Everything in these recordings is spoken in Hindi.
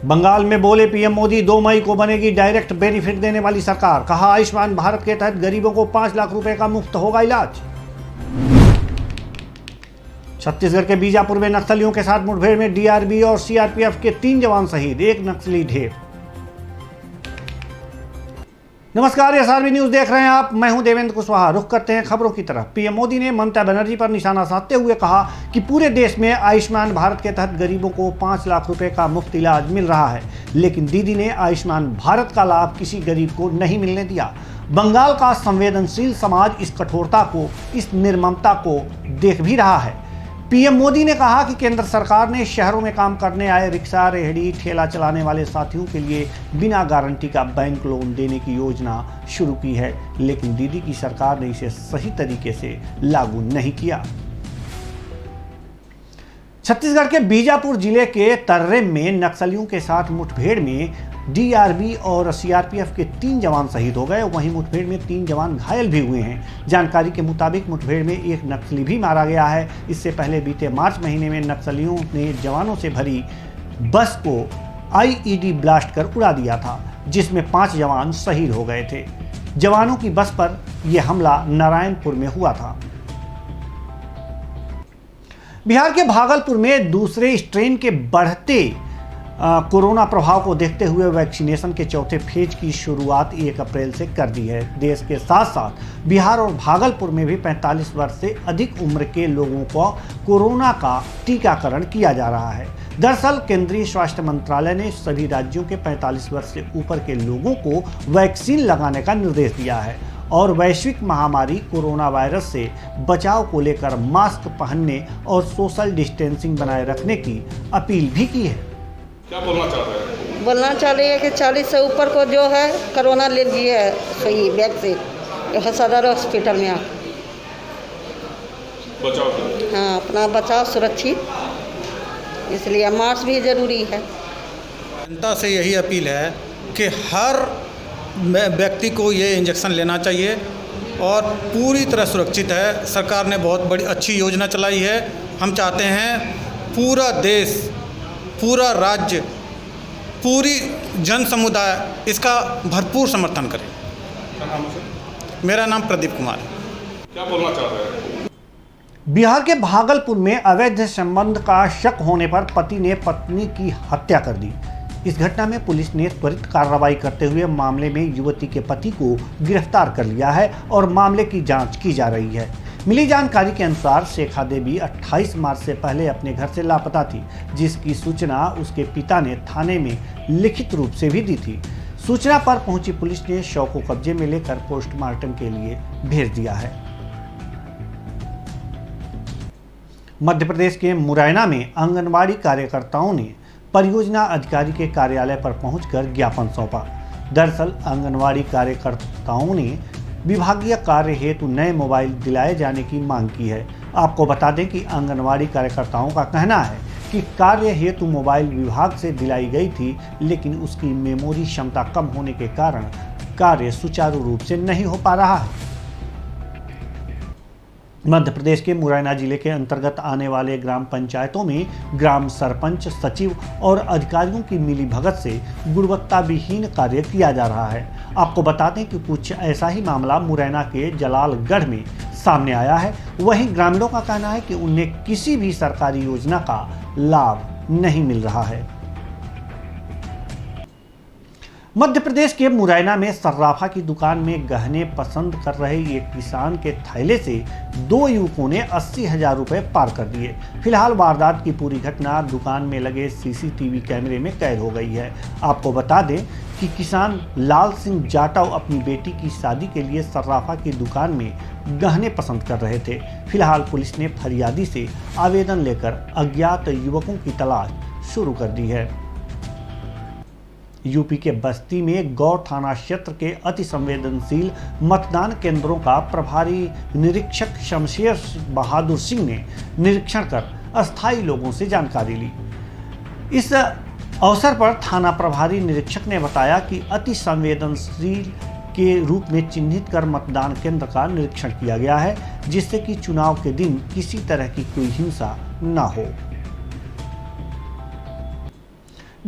बंगाल में बोले पीएम मोदी 2 मई को बनेगी डायरेक्ट बेनिफिट देने वाली सरकार। कहा आयुष्मान भारत के तहत गरीबों को 5 लाख रुपए का मुफ्त होगा इलाज। छत्तीसगढ़ के बीजापुर में नक्सलियों के साथ मुठभेड़ में डीआरबी और सीआरपीएफ के 3 जवान शहीद, 1 नक्सली ढेर। नमस्कार, एसआरबी न्यूज देख रहे हैं आप। मैं हूं देवेंद्र कुशवाहा। रुख करते हैं खबरों की तरफ। पीएम मोदी ने ममता बनर्जी पर निशाना साधते हुए कहा कि पूरे देश में आयुष्मान भारत के तहत गरीबों को 5 लाख रुपए का मुफ्त इलाज मिल रहा है, लेकिन दीदी ने आयुष्मान भारत का लाभ किसी गरीब को नहीं मिलने दिया। बंगाल का संवेदनशील समाज इस कठोरता को, इस निर्ममता को देख भी रहा है। पीएम मोदी ने कहा कि केंद्र सरकार ने शहरों में काम करने आए रिक्शा, रेहड़ी, ठेला चलाने वाले साथियों के लिए बिना गारंटी का बैंक लोन देने की योजना शुरू की है, लेकिन दीदी की सरकार ने इसे सही तरीके से लागू नहीं किया। छत्तीसगढ़ के बीजापुर जिले के तर्रेम में नक्सलियों के साथ मुठभेड़ में डीआरबी और सीआरपीएफ के 3 जवान शहीद हो गए। वहीं मुठभेड़ में 3 जवान घायल भी हुए हैं। जानकारी के मुताबिक मुठभेड़ में 1 नक्सली भी मारा गया है। इससे पहले बीते मार्च महीने में नक्सलियों ने जवानों से भरी बस को आईईडी ब्लास्ट कर उड़ा दिया था, जिसमें 5 जवान शहीद हो गए थे। जवानों की बस पर यह हमला नारायणपुर में हुआ था। बिहार के भागलपुर में दूसरे स्ट्रेन के बढ़ते कोरोना प्रभाव को देखते हुए वैक्सीनेशन के चौथे फेज की शुरुआत 1 अप्रैल से कर दी है। देश के साथ साथ बिहार और भागलपुर में भी 45 वर्ष से अधिक उम्र के लोगों को कोरोना का टीकाकरण किया जा रहा है। दरअसल केंद्रीय स्वास्थ्य मंत्रालय ने सभी राज्यों के 45 वर्ष से ऊपर के लोगों को वैक्सीन लगाने का निर्देश दिया है और वैश्विक महामारी कोरोना वायरस से बचाव को लेकर मास्क पहनने और सोशल डिस्टेंसिंग बनाए रखने की अपील भी की है। क्या बोलना चाह रहे हैं? बोलना चाह रही है कि 40 से ऊपर को जो है कोरोना ले लीजिए सही वैक्सीन सदर हॉस्पिटल में आप बचाव करें। हाँ, अपना बचाव सुरक्षित, इसलिए मास्क भी ज़रूरी है। जनता से यही अपील है कि हर व्यक्ति को ये इंजेक्शन लेना चाहिए और पूरी तरह सुरक्षित है। सरकार ने बहुत बड़ी अच्छी योजना चलाई है। हम चाहते हैं पूरा देश, पूरा राज्य, पूरी जन समुदाय इसका भरपूर समर्थन करे। मेरा नाम प्रदीप कुमार है। क्या बोलना चाह रहे हैं? बिहार के भागलपुर में अवैध संबंध का शक होने पर पति ने पत्नी की हत्या कर दी। इस घटना में पुलिस ने त्वरित कार्रवाई करते हुए मामले में युवती के पति को गिरफ्तार कर लिया है और मामले की जांच की जा रही है। मिली जानकारी के अनुसार शेखा देवी 28 मार्च से पहले अपने घर से लापता थी, जिसकी सूचना उसके पिता ने थाने में लिखित रूप से भी दी थी। सूचना पर पहुंची पुलिस ने शव को कब्जे में लेकर पोस्टमार्टम के लिए भेज दिया है। मध्य प्रदेश के मुरैना में आंगनबाड़ी कार्यकर्ताओं ने परियोजना अधिकारी के कार्यालय पर पहुंचकर ज्ञापन सौंपा। दरअसल आंगनबाड़ी कार्यकर्ताओं ने विभागीय कार्य हेतु नए मोबाइल दिलाए जाने की मांग की है। आपको बता दें कि आंगनबाड़ी कार्यकर्ताओं का कहना है कि कार्य हेतु मोबाइल विभाग से दिलाई गई थी, लेकिन उसकी मेमोरी क्षमता कम होने के कारण कार्य सुचारू रूप से नहीं हो पा रहा है। मध्य प्रदेश के मुरैना जिले के अंतर्गत आने वाले ग्राम पंचायतों में ग्राम सरपंच, सचिव और अधिकारियों की मिलीभगत से गुणवत्ता विहीन कार्य किया जा रहा है। आपको बता दें कि कुछ ऐसा ही मामला मुरैना के जलालगढ़ में सामने आया है। वहीं ग्रामीणों का कहना है कि उन्हें किसी भी सरकारी योजना का लाभ नहीं मिल रहा है। मध्य प्रदेश के मुरैना में सर्राफा की दुकान में गहने पसंद कर रहे एक किसान के थैले से 2 युवकों ने 80,000 रुपए पार कर दिए। फिलहाल वारदात की पूरी घटना दुकान में लगे सीसीटीवी कैमरे में कैद हो गई है। आपको बता दें कि किसान लाल सिंह जाटव अपनी बेटी की शादी के लिए सर्राफा की दुकान में गहने पसंद कर रहे थे। फिलहाल पुलिस ने फरियादी से आवेदन लेकर अज्ञात युवकों की तलाश शुरू कर दी है। यूपी के बस्ती में गौर थाना क्षेत्र के अति संवेदनशील मतदान केंद्रों का प्रभारी निरीक्षक शमशेर बहादुर सिंह ने निरीक्षण कर अस्थायी लोगों से जानकारी ली। इस अवसर पर थाना प्रभारी निरीक्षक ने बताया कि अति संवेदनशील के रूप में चिन्हित कर मतदान केंद्र का निरीक्षण किया गया है, जिससे कि चुनाव के दिन किसी तरह की कोई हिंसा न हो।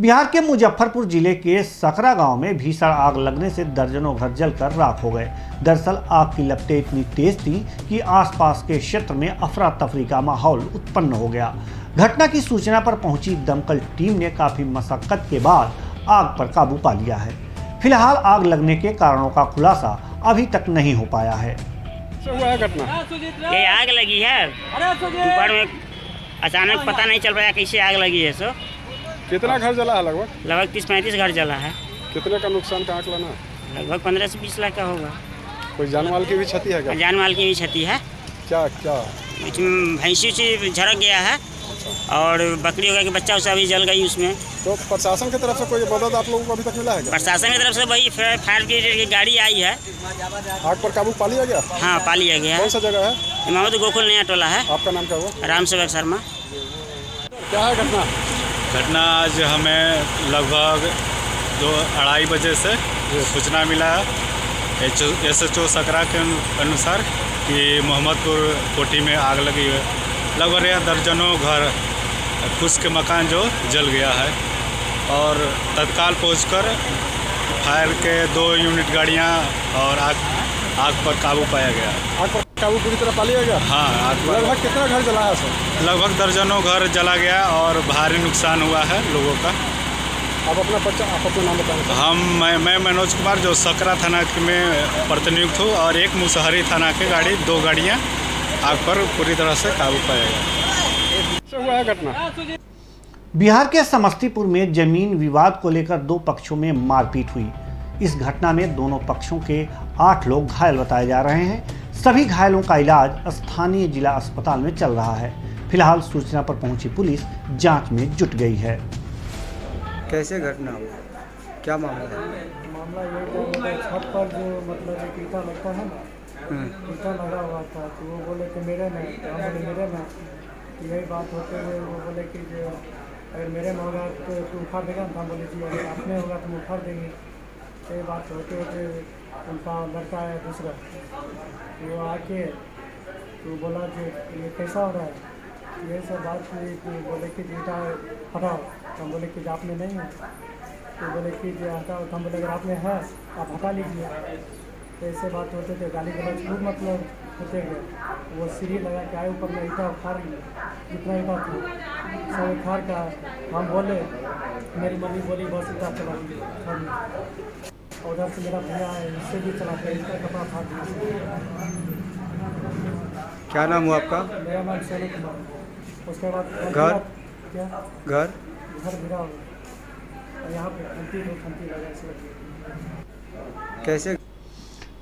बिहार के मुजफ्फरपुर जिले के सकरा गांव में भीषण आग लगने से दर्जनों घर जलकर राख हो गए। दरअसल आग की लपटें इतनी तेज थी कि आसपास के क्षेत्र में अफरा तफरी का माहौल उत्पन्न हो गया। घटना की सूचना पर पहुंची दमकल टीम ने काफी मशक्कत के बाद आग पर काबू पा लिया है। फिलहाल आग लगने के कारणों का खुलासा अभी तक नहीं हो पाया है। ये आग लगी है दोपहर में, अचानक पता नहीं चल रहा कैसे आग लगी है। सो कितना घर जला है? लगभग 30-35 घर जला है। कितने का नुकसान का आंकलन है? लगभग 15 से 20 लाख का होगा। कोई जान माल की भी क्षति है क्या? जान माल की भी क्षति है। क्या इसमें भैंसी से झड़क गया है और बकरी वगैरह के बच्चा उसा भी जल गई उसमें। तो प्रशासन की तरफ से कोई मदद आप लोगों को अभी तक मिला है क्या? प्रशासन की तरफ से वही फायर ब्रिगेड की गाड़ी आई है। आग पर काबू पा लिया गया? हाँ, पा लिया गया। कौन सा जगह है? इमामत गोकुल नया टोला है। आपका नाम क्या हुआ? राम सेवक शर्मा। क्या है घटना? घटना आज हमें लगभग 2-2:30 बजे से सूचना मिला है SHO सकरा के अनुसार कि मोहम्मदपुर कोठी में आग लगी है। लगभग यह दर्जनों घर, कुछ के मकान जो जल गया है और तत्काल पहुंचकर फायर के 2 यूनिट गाड़ियां और आग पर काबू पाया गया। आग पर काबू पूरी तरह पा लिया गया? हाँ, आग पर लगभग कितना घर जला है सर? लगभग दर्जनों घर जला गया और भारी नुकसान हुआ है लोगों का। आप अपना नाम बताएं। मैं मनोज कुमार, जो सकरा थाना में प्रतिनियुक्त हूँ, और एक मुसहरी थाना की गाड़ी, 2 गाड़ियाँ आग पर पूरी तरह से काबू पाया गया। हुआ है घटना। बिहार के समस्तीपुर में जमीन विवाद को लेकर 2 पक्षों में मारपीट हुई। इस घटना में दोनों पक्षों के 8 लोग घायल बताए जा रहे हैं। सभी घायलों का इलाज स्थानीय जिला अस्पताल में चल रहा है। फिलहाल सूचना पर पहुंची पुलिस जांच में जुट गई है। कैसे घटना हुआ, क्या मामला है? मामला ये कि छत पर जो मतलब एक ईटा लगता है ना, ईटा लगा हुआ था, तो वो बोले कि मेरे में, हम बोले मेरे में। यही बात होते हुए वो बोले कि जो अगर मेरे में होगा तो उखाड़ देगा ना। हम बोले जी अगर अपने होगा तो उखाड़ देंगे। तो ये बात होते होते उनका लड़का है दूसरा, वो आके तो बोला कि ये कैसा हो रहा है, ये सब बात हुई कि बोले कि ईटा हटाओ। तो हम बोले कि आप में नहीं है, तो बोले कि जो हटाओ। तो हम बोले अगर आप में है आप हटा लीजिए। तो ऐसे बात होते थे, गाली गलौज खूब मतलब होते गए। वो सीढ़ी लगा के आए ऊपर में, ईटा उखाड़ जितना ईटा था सब उखाड़ का। हम बोले, मेरी मम्मी बोली बस ईटा चला दी। उधर से मेरा भैया है, उससे भी चला के इसका कपड़ा फाड़ दिया। क्या नाम हुआ आपका? मेरा नाम सोनू कुमार। उसके बाद घर घर गिरा हो गया और यहाँ पे खंती लगा से लगी। कैसे?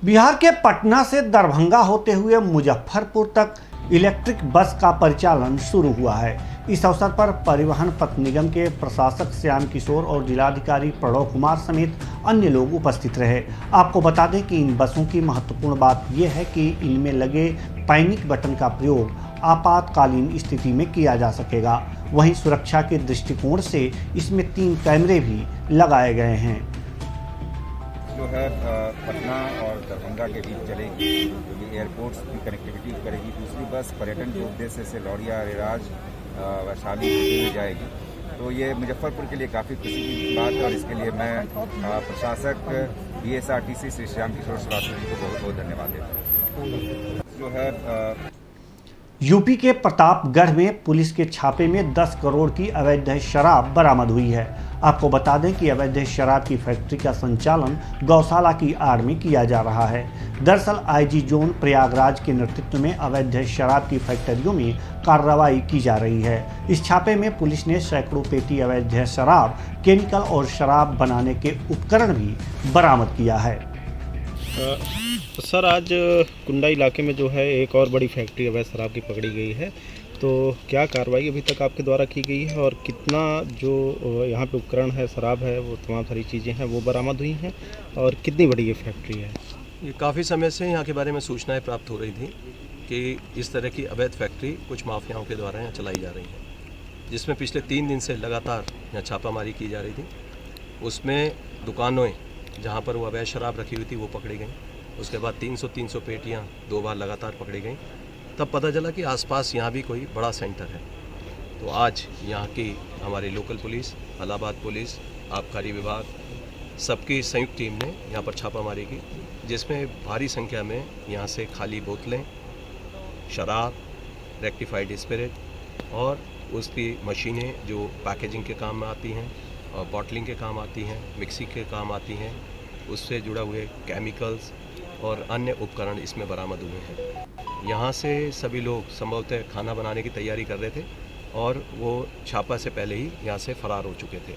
बिहार के पटना से दरभंगा होते हुए मुजफ्फरपुर तक इलेक्ट्रिक बस का परिचालन शुरू हुआ है। इस अवसर पर परिवहन पथ निगम के प्रशासक श्याम किशोर और जिलाधिकारी प्रणव कुमार समेत अन्य लोग उपस्थित रहे। आपको बता दें कि इन बसों की महत्वपूर्ण बात यह है कि इनमें लगे पैनिक बटन का प्रयोग आपातकालीन स्थिति में किया जा सकेगा। वहीं सुरक्षा के दृष्टिकोण से इसमें 3 कैमरे भी लगाए गए हैं। जो है पटना और दरभंगा के बीच चलेगी, जो भी एयरपोर्ट्स की कनेक्टिविटी करेगी। दूसरी बस पर्यटन के उद्देश्य से लौरिया, अरेराज, वैशाली होती हुई जाएगी। तो ये मुजफ्फरपुर के लिए काफ़ी खुशी की बात है और इसके लिए मैं प्रशासक BSRTC श्री श्याम किशोर श्रीवास्तव जी को बहुत बहुत धन्यवाद देता हूँ। जो है यूपी के प्रतापगढ़ में पुलिस के छापे में 10 करोड़ की अवैध शराब बरामद हुई है। आपको बता दें कि अवैध शराब की फैक्ट्री का संचालन गौशाला की आड़ में किया जा रहा है। दरअसल IG जोन प्रयागराज के नेतृत्व में अवैध शराब की फैक्ट्रियों में कार्रवाई की जा रही है। इस छापे में पुलिस ने सैकड़ों पेटी अवैध शराब, केमिकल और शराब बनाने के उपकरण भी बरामद किया है। सर, आज कुंडा इलाके में जो है एक और बड़ी फैक्ट्री अवैध शराब की पकड़ी गई है, तो क्या कार्रवाई अभी तक आपके द्वारा की गई है और कितना जो यहाँ पे उपकरण है, शराब है, वो तमाम सारी चीज़ें हैं वो बरामद हुई हैं और कितनी बड़ी ये फैक्ट्री है? ये काफ़ी समय से यहाँ के बारे में सूचनाएं प्राप्त हो रही थी कि इस तरह की अवैध फैक्ट्री कुछ माफियाओं के द्वारा यहाँ चलाई जा रही है, जिसमें पिछले 3 दिन से लगातार यहाँ छापामारी की जा रही थी। उसमें दुकानें जहाँ पर वो अवैध शराब रखी हुई थी वो पकड़ी गई। उसके बाद 300 पेटियाँ 2 बार लगातार पकड़ी गई। तब पता चला कि आसपास यहाँ भी कोई बड़ा सेंटर है। तो आज यहाँ की हमारी लोकल पुलिस, इलाहाबाद पुलिस, आबकारी विभाग, सबकी संयुक्त टीम ने यहाँ पर छापामारी की, जिसमें भारी संख्या में यहाँ से खाली बोतलें, शराब, रेक्टिफाइड स्पिरिट और उसकी मशीनें जो पैकेजिंग के काम में आती हैं और बॉटलिंग के काम आती हैं, मिक्सी के काम आती हैं, उससे जुड़ा हुए केमिकल्स और अन्य उपकरण इसमें बरामद हुए हैं। यहाँ से सभी लोग संभवतः खाना बनाने की तैयारी कर रहे थे और वो छापा से पहले ही यहाँ से फरार हो चुके थे।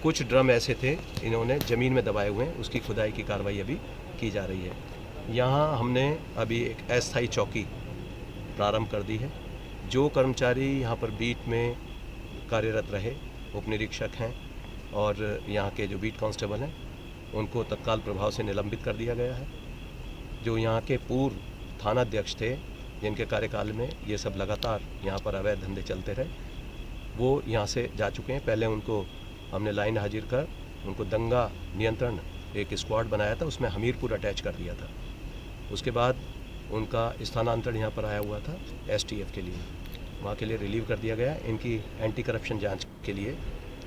कुछ ड्रम ऐसे थे इन्होंने ज़मीन में दबाए हुए हैं, उसकी खुदाई की कार्रवाई अभी की जा रही है। यहाँ हमने अभी एक अस्थायी चौकी प्रारंभ कर दी है। जो कर्मचारी यहाँ पर बीट में कार्यरत रहे, उप निरीक्षक हैं और यहाँ के जो बीट कांस्टेबल हैं, उनको तत्काल प्रभाव से निलंबित कर दिया गया है। जो यहाँ के पूर्व थानाध्यक्ष थे, जिनके कार्यकाल में ये सब लगातार यहाँ पर अवैध धंधे चलते रहे, वो यहाँ से जा चुके हैं। पहले उनको हमने लाइन हाजिर कर उनको दंगा नियंत्रण एक स्क्वाड बनाया था, उसमें हमीरपुर अटैच कर दिया था। उसके बाद उनका स्थानांतरण यहाँ पर आया हुआ था STF के लिए, वहाँ के लिए रिलीव कर दिया गया। इनकी एंटी करप्शन जांच के लिए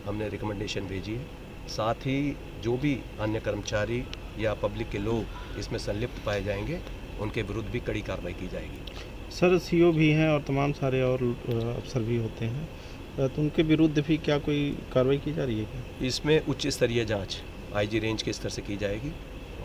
हमने रिकमेंडेशन भेजी है। साथ ही जो भी अन्य कर्मचारी या पब्लिक के लोग इसमें संलिप्त पाए जाएंगे, उनके विरुद्ध भी कड़ी कार्रवाई की जाएगी। सर CO भी हैं और तमाम सारे और अफसर भी होते हैं, तो उनके विरुद्ध भी क्या कोई कार्रवाई की जा रही है क्या? इसमें उच्च स्तरीय जांच IG रेंज के स्तर से की जाएगी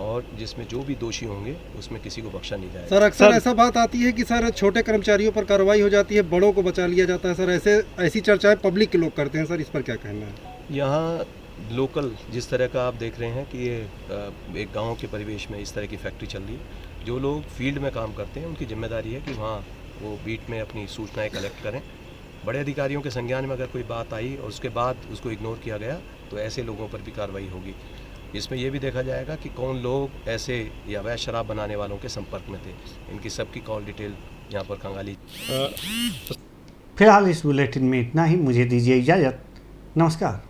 और जिसमें जो भी दोषी होंगे उसमें किसी को बख्शा नहीं जाएगा। सर अक्सर ऐसा बात आती है कि सर छोटे कर्मचारियों पर कार्रवाई हो जाती है, बड़ों को बचा लिया जाता है। सर ऐसी चर्चाएं पब्लिक के लोग करते हैं, सर इस पर क्या कहना है? यहाँ लोकल जिस तरह का आप देख रहे हैं कि ये एक गांव के परिवेश में इस तरह की फैक्ट्री चल रही है। जो लोग फील्ड में काम करते हैं उनकी जिम्मेदारी है कि वहाँ वो बीट में अपनी सूचनाएं कलेक्ट करें। बड़े अधिकारियों के संज्ञान में अगर कोई बात आई और उसके बाद उसको इग्नोर किया गया तो ऐसे लोगों पर भी कार्रवाई होगी। इसमें यह भी देखा जाएगा कि कौन लोग ऐसे या अवैध शराब बनाने वालों के संपर्क में थे। इनकी सबकी कॉल डिटेल यहाँ पर खंगाली। फिलहाल इस बुलेटिन में इतना ही। मुझे दीजिए इजाज़त। नमस्कार।